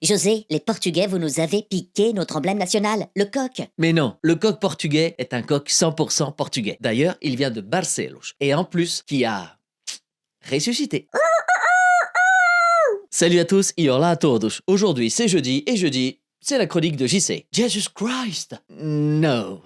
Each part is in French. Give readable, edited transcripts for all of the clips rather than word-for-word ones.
José, les Portugais, vous nous avez piqué notre emblème national, le coq. Mais non, le coq portugais est un coq 100% portugais. D'ailleurs, il vient de Barcelos. Et en plus, qui a ressuscité. Salut à tous et hola a todos. Aujourd'hui, c'est jeudi et jeudi, c'est la chronique de JC. Jesus Christ! No.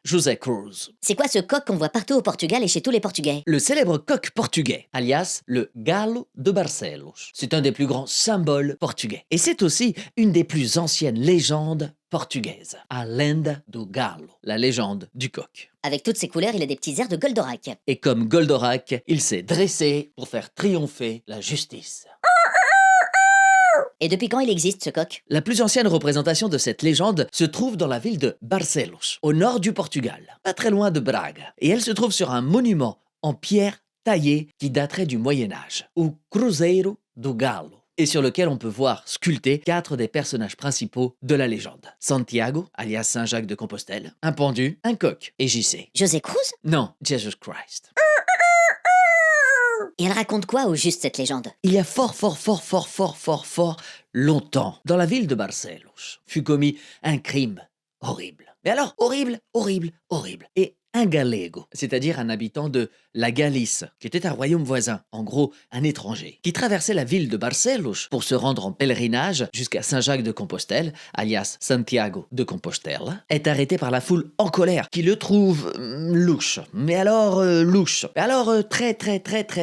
José Cruz. C'est quoi ce coq qu'on voit partout au Portugal et chez tous les Portugais? Le célèbre coq portugais, alias le Galo de Barcelos. C'est un des plus grands symboles portugais. Et c'est aussi une des plus anciennes légendes portugaises. A lenda do Galo, la légende du coq. Avec toutes ses couleurs, il a des petits airs de Goldorak. Et comme Goldorak, il s'est dressé pour faire triompher la justice. Et depuis quand il existe, ce coq? La plus ancienne représentation de cette légende se trouve dans la ville de Barcelos, au nord du Portugal, pas très loin de Braga. Et elle se trouve sur un monument en pierre taillée qui daterait du Moyen-Âge, ou Cruzeiro do Galo, et sur lequel on peut voir sculptés 4 des personnages principaux de la légende. Santiago, alias Saint Jacques de Compostelle, un pendu, un coq et JC. José Cruz? Non, Jesus Christ. Et elle raconte quoi au juste, cette légende? Il y a fort longtemps, dans la ville de Barcelos, fut commis un crime horrible. Mais alors, horrible. Et un galego, c'est-à-dire un habitant de la Galice, qui était un royaume voisin, en gros un étranger, qui traversait la ville de Barcelos pour se rendre en pèlerinage jusqu'à Saint-Jacques de Compostelle, alias Santiago de Compostelle, est arrêté par la foule en colère, qui le trouve louche. Mais alors louche. Mais alors très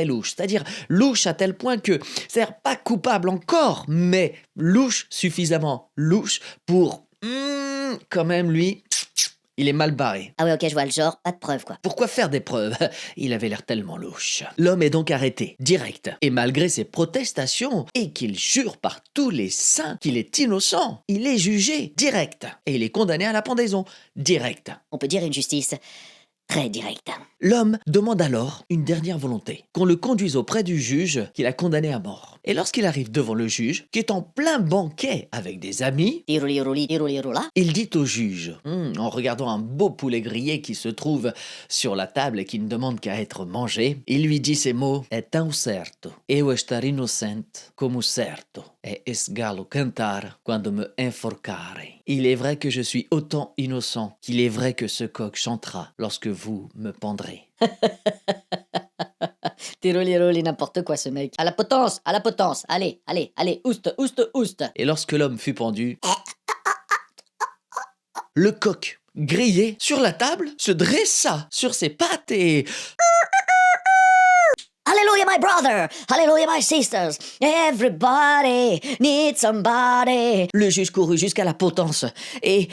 louche. C'est-à-dire louche à tel point que, c'est-à-dire pas coupable encore, mais louche, suffisamment louche pour quand même lui. Il est mal barré. Ah ouais, ok, je vois le genre, pas de preuve, quoi. Pourquoi faire des preuves? Il avait l'air tellement louche. L'homme est donc arrêté, direct. Et malgré ses protestations, et qu'il jure par tous les saints qu'il est innocent, il est jugé, direct. Et il est condamné à la pendaison, direct. On peut dire une justice très directe. L'homme demande alors une dernière volonté, qu'on le conduise auprès du juge qui l'a condamné à mort. Et lorsqu'il arrive devant le juge, qui est en plein banquet avec des amis, Tiroli-rouli-tiroli-roula. il dit au juge, en regardant un beau poulet grillé qui se trouve sur la table et qui ne demande qu'à être mangé, il lui dit ces mots: "É tão certo, eu estar inocente, como certo é esse galo cantar quando me enforcarem." Il est vrai que je suis autant innocent qu'il est vrai que ce coq chantera lorsque vous me pendrez. Tiroli-roli, n'importe quoi, ce mec. À la potence, allez, oust. Et lorsque l'homme fut pendu, le coq, grillé sur la table, se dressa sur ses pattes et... Hallelujah, my brother! Hallelujah, my sisters! Everybody needs somebody! Le juge courut jusqu'à la potence et...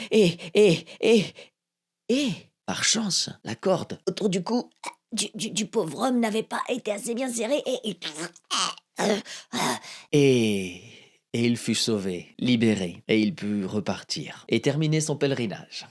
Par chance, la corde autour du cou Du pauvre homme n'avait pas été assez bien serré et il fut sauvé, libéré, et il put repartir et terminer son pèlerinage.